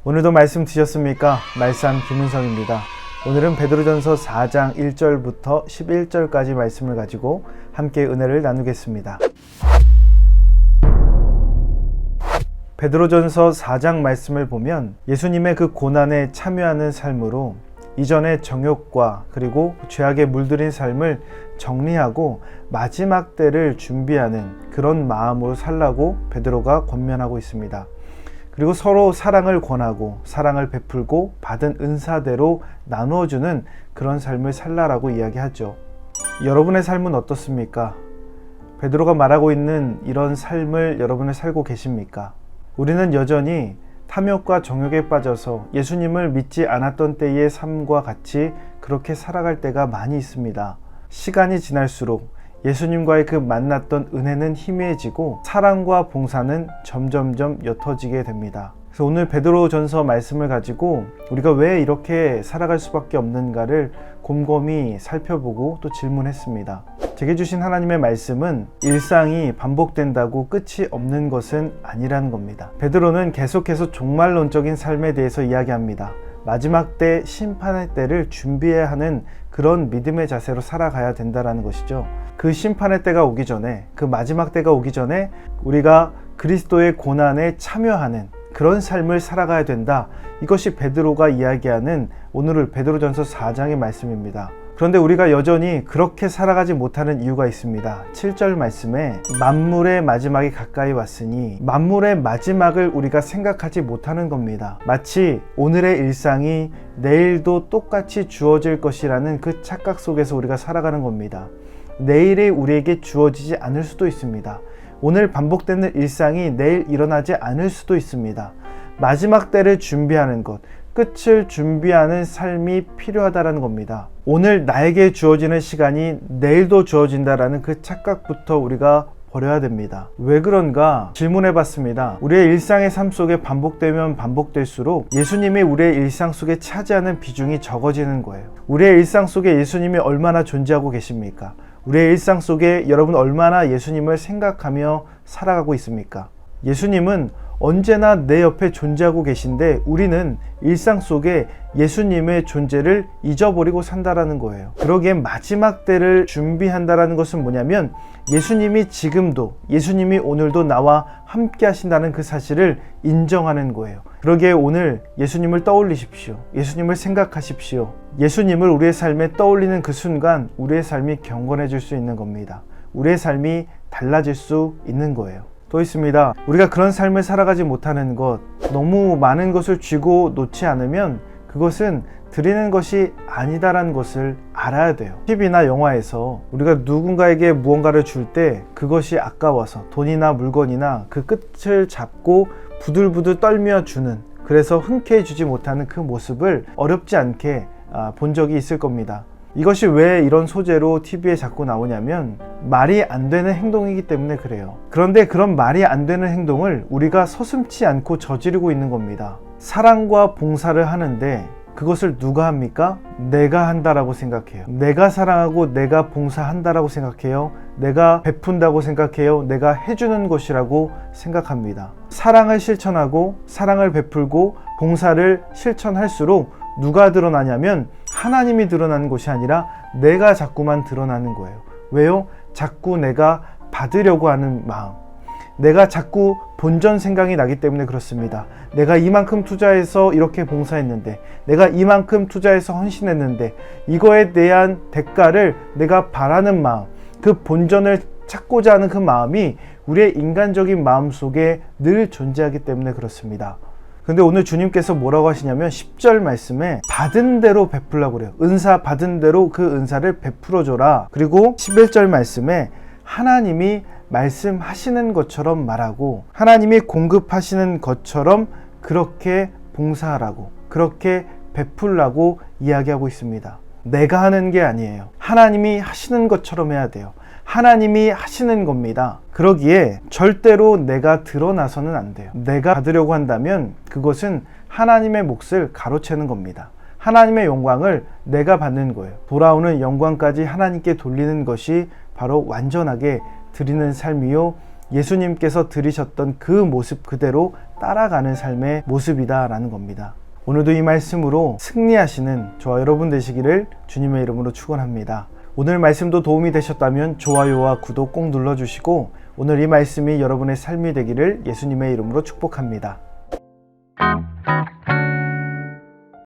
오늘도 말씀 드셨습니까? 말씀 김은성입니다. 오늘은 베드로전서 4장 1절부터 11절까지 말씀을 가지고 함께 은혜를 나누겠습니다. 베드로전서 4장 말씀을 보면 예수님의 그 고난에 참여하는 삶으로 이전의 정욕과 그리고 죄악에 물들인 삶을 정리하고 마지막 때를 준비하는 그런 마음으로 살라고 베드로가 권면하고 있습니다. 그리고 서로 사랑을 권하고 사랑을 베풀고 받은 은사대로 나누어주는 그런 삶을 살라라고 이야기하죠. 여러분의 삶은 어떻습니까? 베드로가 말하고 있는 이런 삶을 여러분은 살고 계십니까? 우리는 여전히 탐욕과 정욕에 빠져서 예수님을 믿지 않았던 때의 삶과 같이 그렇게 살아갈 때가 많이 있습니다. 시간이 지날수록 예수님과의 그 만났던 은혜는 희미해지고 사랑과 봉사는 점점점 옅어지게 됩니다. 그래서 오늘 베드로전서 말씀을 가지고 우리가 왜 이렇게 살아갈 수밖에 없는가를 곰곰이 살펴보고 또 질문했습니다. 제게 주신 하나님의 말씀은 일상이 반복된다고 끝이 없는 것은 아니라는 겁니다. 베드로는 계속해서 종말론적인 삶에 대해서 이야기합니다. 마지막 때 심판의 때를 준비해야 하는 그런 믿음의 자세로 살아가야 된다는 것이죠. 그 심판의 때가 오기 전에, 그 마지막 때가 오기 전에 우리가 그리스도의 고난에 참여하는 그런 삶을 살아가야 된다. 이것이 베드로가 이야기하는 오늘 베드로전서 4장의 말씀입니다. 그런데 우리가 여전히 그렇게 살아가지 못하는 이유가 있습니다. 7절 말씀에 만물의 마지막이 가까이 왔으니 만물의 마지막을 우리가 생각하지 못하는 겁니다. 마치 오늘의 일상이 내일도 똑같이 주어질 것이라는 그 착각 속에서 우리가 살아가는 겁니다. 내일이 우리에게 주어지지 않을 수도 있습니다. 오늘 반복되는 일상이 내일 일어나지 않을 수도 있습니다. 마지막 때를 준비하는 것, 끝을 준비하는 삶이 필요하다는 겁니다. 오늘 나에게 주어지는 시간이 내일도 주어진다라는 그 착각부터 우리가 버려야 됩니다. 왜 그런가 질문해 봤습니다. 우리의 일상의 삶 속에 반복되면 반복될수록 예수님이 우리의 일상 속에 차지하는 비중이 적어지는 거예요. 우리의 일상 속에 예수님이 얼마나 존재하고 계십니까? 우리의 일상 속에 여러분 얼마나 예수님을 생각하며 살아가고 있습니까? 예수님은 언제나 내 옆에 존재하고 계신데 우리는 일상 속에 예수님의 존재를 잊어버리고 산다라는 거예요. 그러기에 마지막 때를 준비한다라는 것은 뭐냐면 예수님이 지금도, 예수님이 오늘도 나와 함께 하신다는 그 사실을 인정하는 거예요. 그러기에 오늘 예수님을 떠올리십시오. 예수님을 생각하십시오. 예수님을 우리의 삶에 떠올리는 그 순간 우리의 삶이 경건해질 수 있는 겁니다. 우리의 삶이 달라질 수 있는 거예요. 또 있습니다. 우리가 그런 삶을 살아가지 못하는 것, 너무 많은 것을 쥐고 놓지 않으면 그것은 드리는 것이 아니다라는 것을 알아야 돼요. TV나 영화에서 우리가 누군가에게 무언가를 줄 때 그것이 아까워서 돈이나 물건이나 그 끝을 잡고 부들부들 떨며 주는, 그래서 흔쾌히 주지 못하는 그 모습을 어렵지 않게 본 적이 있을 겁니다. 이것이 왜 이런 소재로 TV에 자꾸 나오냐면 말이 안 되는 행동이기 때문에 그래요. 그런데 그런 말이 안 되는 행동을 우리가 서슴지 않고 저지르고 있는 겁니다. 사랑과 봉사를 하는데 그것을 누가 합니까? 내가 한다라고 생각해요. 내가 사랑하고 내가 봉사한다라고 생각해요. 내가 베푼다고 생각해요. 내가 해주는 것이라고 생각합니다. 사랑을 실천하고 사랑을 베풀고 봉사를 실천할수록 누가 드러나냐면 하나님이 드러나는 것이 아니라 내가 자꾸만 드러나는 거예요. 왜요? 자꾸 내가 받으려고 하는 마음, 내가 자꾸 본전 생각이 나기 때문에 그렇습니다. 내가 이만큼 투자해서 이렇게 봉사했는데, 내가 이만큼 투자해서 헌신했는데 이거에 대한 대가를 내가 바라는 마음, 그 본전을 찾고자 하는 그 마음이 우리의 인간적인 마음 속에 늘 존재하기 때문에 그렇습니다. 근데 오늘 주님께서 뭐라고 하시냐면 10절 말씀에 받은 대로 베풀라고 그래요. 은사 받은 대로 그 은사를 베풀어 줘라. 그리고 11절 말씀에 하나님이 말씀하시는 것처럼 말하고 하나님이 공급하시는 것처럼 그렇게 봉사하라고, 그렇게 베풀라고 이야기하고 있습니다. 내가 하는 게 아니에요. 하나님이 하시는 것처럼 해야 돼요. 하나님이 하시는 겁니다. 그러기에 절대로 내가 드러나서는 안 돼요. 내가 받으려고 한다면 그것은 하나님의 몫을 가로채는 겁니다. 하나님의 영광을 내가 받는 거예요. 돌아오는 영광까지 하나님께 돌리는 것이 바로 완전하게 드리는 삶이요 예수님께서 들이셨던 그 모습 그대로 따라가는 삶의 모습이다라는 겁니다. 오늘도 이 말씀으로 승리하시는 저와 여러분 되시기를 주님의 이름으로 축원합니다. 오늘 말씀도 도움이 되셨다면 좋아요와 구독 꼭 눌러주시고 오늘 이 말씀이 여러분의 삶이 되기를 예수님의 이름으로 축복합니다.